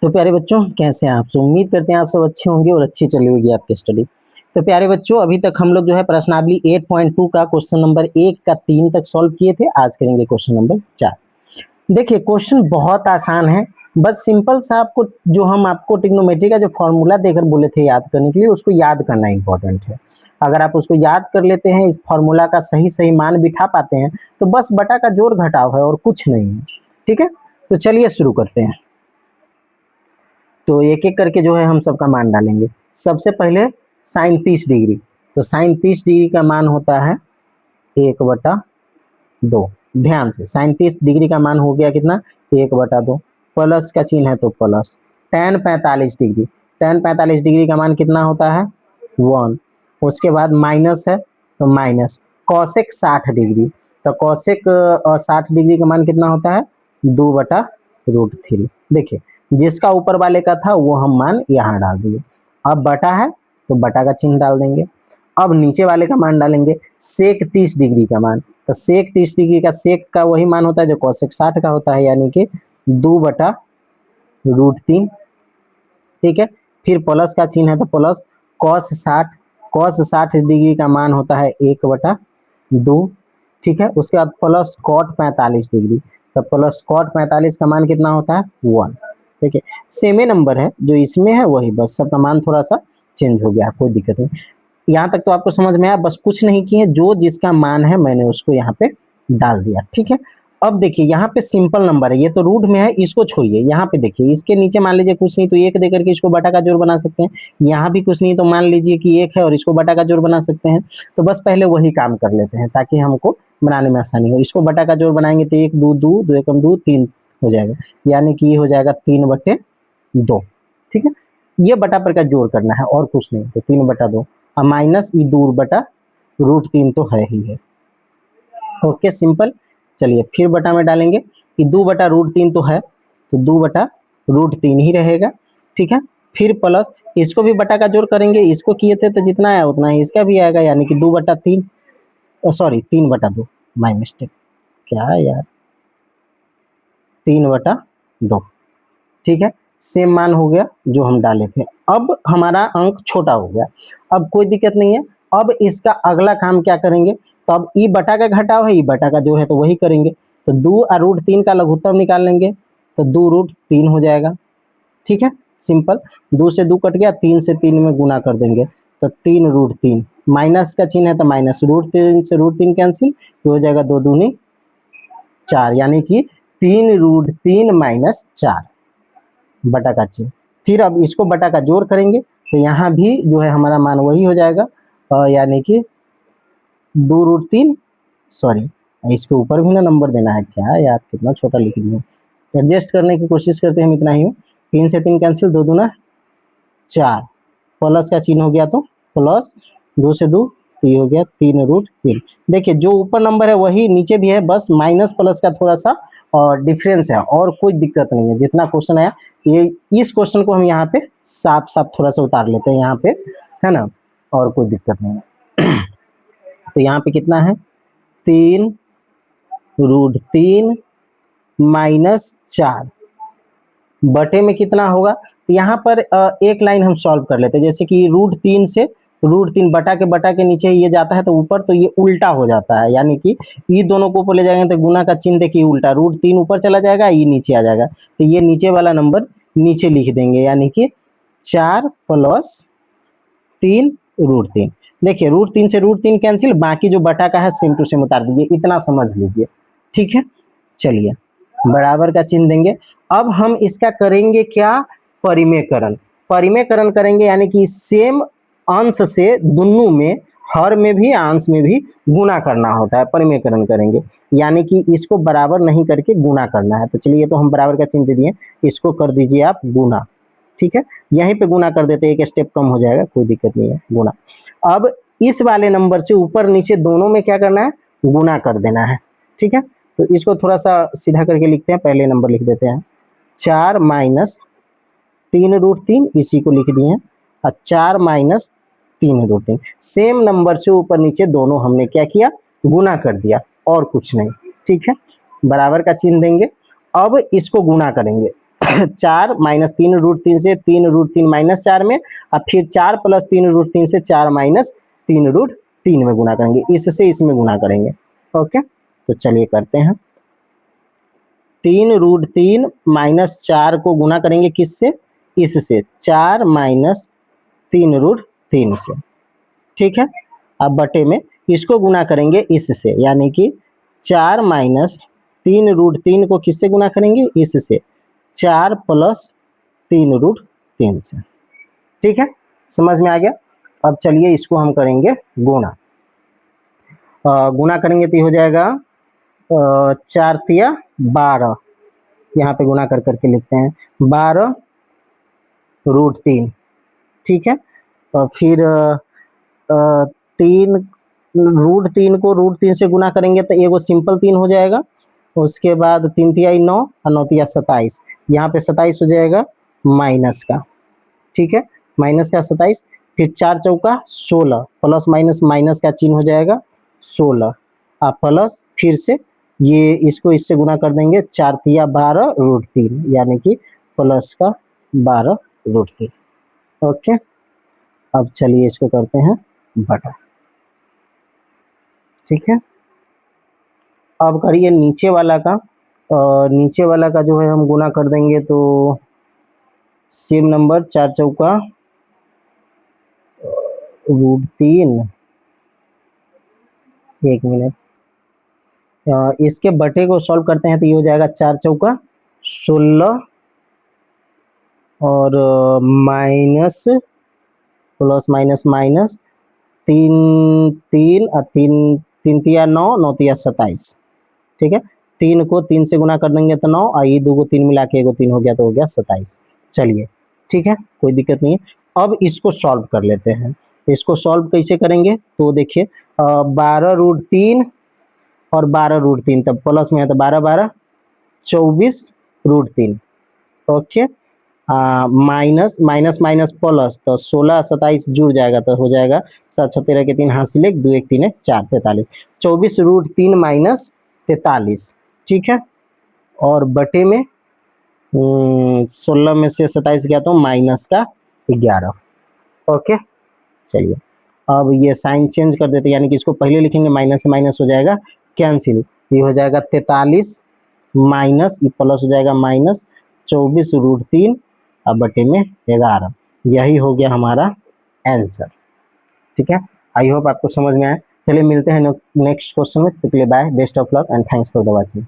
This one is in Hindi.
तो प्यारे बच्चों, कैसे हैं आप सब? उम्मीद करते हैं आप सब अच्छे होंगे और अच्छी चली होगी आपकी स्टडी। तो प्यारे बच्चों, अभी तक हम लोग जो है प्रश्नावली 8.2 का क्वेश्चन नंबर 1 का 3 तक सॉल्व किए थे। आज करेंगे क्वेश्चन नंबर 4। देखिए, क्वेश्चन बहुत आसान है। बस सिंपल सा आपको जो हम आपको ट्रिग्नोमेट्री का जो फॉर्मूला देकर बोले थे याद करने के लिए, उसको याद करना इंपॉर्टेंट है। अगर आप उसको याद कर लेते हैं, इस फॉर्मूला का सही सही मान बिठा पाते हैं, तो बस बटा का जोड़ घटाव है और कुछ नहीं है। ठीक है, तो चलिए शुरू करते हैं। तो एक एक करके जो है हम सबका मान डालेंगे। सबसे पहले साइन 30 डिग्री, तो साइन 30 डिग्री का मान होता है 1/2। ध्यान से, साइन 30 डिग्री का मान हो गया कितना? 1/2। प्लस का चिन्ह है तो plus. tan 45 degree, tan 45 degree का मान कितना होता है? 1। उसके बाद माइनस है तो माइनस। कॉसेक 60 डिग्री, तो कॉसेक 60 डिग्री का मान कितना होता है? 2/√3। देखिए, जिसका ऊपर वाले का था वो हम मान यहाँ डाल दिए। अब बटा है तो बटा का चिन्ह डाल देंगे। अब नीचे वाले का मान डालेंगे, सेक 30 डिग्री का मान। तो सेक 30 डिग्री का सेक का वही मान होता है जो कॉसेक 60 का होता है, यानी कि 2/√3। ठीक है, फिर प्लस का चिन्ह है तो प्लस। कॉस 60, कॉस 60 डिग्री का मान होता है 1/2। ठीक है, उसके बाद प्लस कॉट 45 डिग्री, तो प्लस कॉट 45 का मान कितना होता है? 1। देखिए, सेमे नंबर है जो इसमें है वही, बस सबका मान थोड़ा सा चेंज हो गया, कोई दिक्कत नहीं। यहाँ तक तो आपको समझ में आया। बस कुछ नहीं किए, जो जिसका मान है मैंने उसको यहाँ पे डाल दिया। ठीक है, अब देखिए यहाँ पे सिंपल नंबर है, ये तो रूट में है, इसको छोड़िए। यहाँ पे देखिए, इसके नीचे मान लीजिए कुछ नहीं तो 1 दे करके इसको बटा का जोड़ बना सकते हैं। यहाँ भी कुछ नहीं तो मान लीजिए कि 1 है और इसको बटा का जोड़ बना सकते हैं। तो बस पहले वही काम कर लेते हैं ताकि हमको बनाने में आसानी हो। इसको बटा का जोड़ बनाएंगे तो 1 2 2 2 एकम 2 3 हो जाएगा, यानी कि ये हो जाएगा 3/2। ठीक है, ये बटा पर का जोड़ करना है और कुछ नहीं, तो 3/2 और माइनस ये 2/√3 तो है ही है। Okay, simple. चलिए फिर बटा में डालेंगे कि 2/√3 तो है, तो 2/√3 ही रहेगा। ठीक है, फिर प्लस इसको भी बटा का जोड़ करेंगे, इसको किए थे तो जितना आया उतना ही इसका भी आएगा, यानी कि 2/3, सॉरी 3/2, माय मिस्टेक। क्या यार, 3/2। ठीक है, सेम मान हो गया जो हम डाले थे। अब हमारा अंक छोटा हो गया, अब कोई दिक्कत नहीं है। अब इसका अगला काम क्या करेंगे? तो अब ई बटा का घटाव है, ई बटा का जोड़ है, तो वही करेंगे। तो 2/√3 का लघुत्तम निकाल लेंगे, तो 2√3 हो जाएगा। ठीक है, सिंपल। 2 से 2 कट गया, 3 से 3 में गुना कर देंगे, तो 3√3। माइनस का चिन्ह है तो माइनस, √3 से √3 कैंसिल, तो हो जाएगा 2 दूनी 4, यानी कि 3√3 माइनस 4 बटा का चिन्ह। फिर अब इसको बटा का जोड़ करेंगे तो यहाँ भी जो है हमारा मान वही हो जाएगा, यानी कि 2√3, सॉरी इसके ऊपर भी ना नंबर देना है। क्या यार, कितना छोटा लिख दिया। एडजस्ट करने की कोशिश करते हैं हम, इतना ही हो। 3 से 3 कैंसिल, 2 दूना 4, प्लस का चिन्ह हो गया तो प्लस, 2 से 2 तो ये हो गया 3√3। देखिए, जो ऊपर नंबर है वही नीचे भी है, बस माइनस प्लस का थोड़ा सा और डिफरेंस है, और कोई दिक्कत नहीं है। जितना क्वेश्चन आया, ये इस क्वेश्चन को हम यहाँ पे साफ साफ थोड़ा सा उतार लेते हैं यहाँ पे, है ना, और कोई दिक्कत नहीं है। तो यहाँ पे कितना है? 3√3 माइनस 4 बटे में कितना होगा? तो यहाँ पर एक लाइन हम सॉल्व कर लेते हैं, जैसे कि √3 से √3 बटा के नीचे ये जाता है तो ऊपर, तो ये उल्टा हो जाता है, यानी कि ये दोनों को ऊपर ले जाएंगे तो गुना का चिन्ह देखिए उल्टा, √3 ऊपर चला जाएगा, ये नीचे आ जाएगा, तो ये नीचे वाला नंबर नीचे लिख देंगे, यानी कि 4 + 3√3। देखिए, √3 से √3 कैंसिल, बाकी जो बटा का है सेम टू सेम उतार दीजिए, इतना समझ लीजिए। ठीक है, चलिए बराबर का चिन्ह देंगे। अब हम इसका करेंगे क्या? परिमेयकरण। परिमेयकरण करेंगे, यानी कि सेम अंश से दोनों में, हर में भी अंश में भी गुना करना होता है, परिमेयकरण करेंगे, यानी कि इसको बराबर नहीं करके गुना करना है। तो चलिए, तो हम बराबर का चिन्ह दे दिए, इसको कर दीजिए आप गुना। ठीक है, यहीं पे गुना कर देते, एक स्टेप कम हो जाएगा, कोई दिक्कत नहीं है, गुना। अब इस वाले नंबर से ऊपर नीचे दोनों में क्या करना है? गुना कर देना है। ठीक है, तो इसको थोड़ा सा सीधा करके लिखते हैं, पहले नंबर लिख देते हैं 4 - 3√3, इसी को लिख दिए हैं, और 4 - 3√3। सेम नंबर से ऊपर नीचे दोनों हमने क्या किया? गुना कर दिया, और कुछ नहीं। ठीक है, बराबर का चिन्ह देंगे। अब इसको गुना करेंगे 4 माइनस 3√3 से 3√3 माइनस 4 में, और फिर 4 प्लस 3√3 से 4 माइनस 3√3 में गुना करेंगे, इससे इसमें गुना करेंगे। ओके, तो चलिए करते हैं। 3√3 माइनस 4 को गुना करेंगे किससे, इससे, 4 माइनस 3√3 से, ठीक है। अब बटे में इसको गुना करेंगे इससे, यानी कि 4 माइनस 3√3 को किससे गुना करेंगे, इससे, 4 प्लस 3√3 से, ठीक है, समझ में आ गया। अब चलिए इसको हम करेंगे गुणा। गुणा करेंगे तो हो जाएगा 4 तिया 12, यहाँ पे गुणा कर करके लिखते हैं 12√3, ठीक है। और फिर 3√3 को √3 से गुना करेंगे तो एगो सिंपल 3 हो जाएगा, उसके बाद 3 तिया 9 और 9 तिया 27, यहाँ पे 27 हो जाएगा माइनस का, ठीक है, माइनस का 27, फिर 4 चौका 16, प्लस माइनस माइनस का चिन्ह हो जाएगा 16, और प्लस फिर से ये इसको इससे गुना कर देंगे, 4 तिया 12√3, यानी कि प्लस का 12√3। ओके, अब चलिए इसको करते हैं बटा, ठीक है। अब करिए नीचे वाला का, नीचे वाला का जो है हम गुना कर देंगे तो सेम नंबर, 4 चौका √3, एक मिनट, इसके बटे को सॉल्व करते हैं तो ये हो जाएगा 4 चौका 16 और माइनस प्लस माइनस माइनस 3 और 3 तिया 9, 9 तिया 27, ठीक है। 3 को 3 से गुना कर देंगे तो 9, और ये 2 को 3 मिला के एगो 3 हो गया तो हो गया 27। चलिए, ठीक है, कोई दिक्कत नहीं है। अब इसको सॉल्व कर लेते हैं। इसको सॉल्व कैसे करेंगे तो देखिए, 12√3 और 12√3, तब प्लस में है तो 12 12 24√3, okay. Minus minus minus plus, तो 16 27 जुड़ जाएगा तो हो जाएगा 7 6 13 के 3 हासिल 1 2 1 3 1 4 43, 24√3 माइनस 43, ठीक है। और बटे में 16 में से 27 गया तो माइनस का 11, ओके। चलिए, अब ये साइन चेंज कर देते, यानी कि इसको पहले लिखेंगे, माइनस से माइनस हो जाएगा कैंसिल, ये हो जाएगा 43 माइनस, ये प्लस हो जाएगा माइनस 24√3 अब बटे में 11, यही हो गया हमारा आंसर, ठीक है। आई होप आपको समझ में आया। चलिए मिलते हैं नेक्स्ट क्वेश्चन में, तो bye, best of luck and thanks for the watching.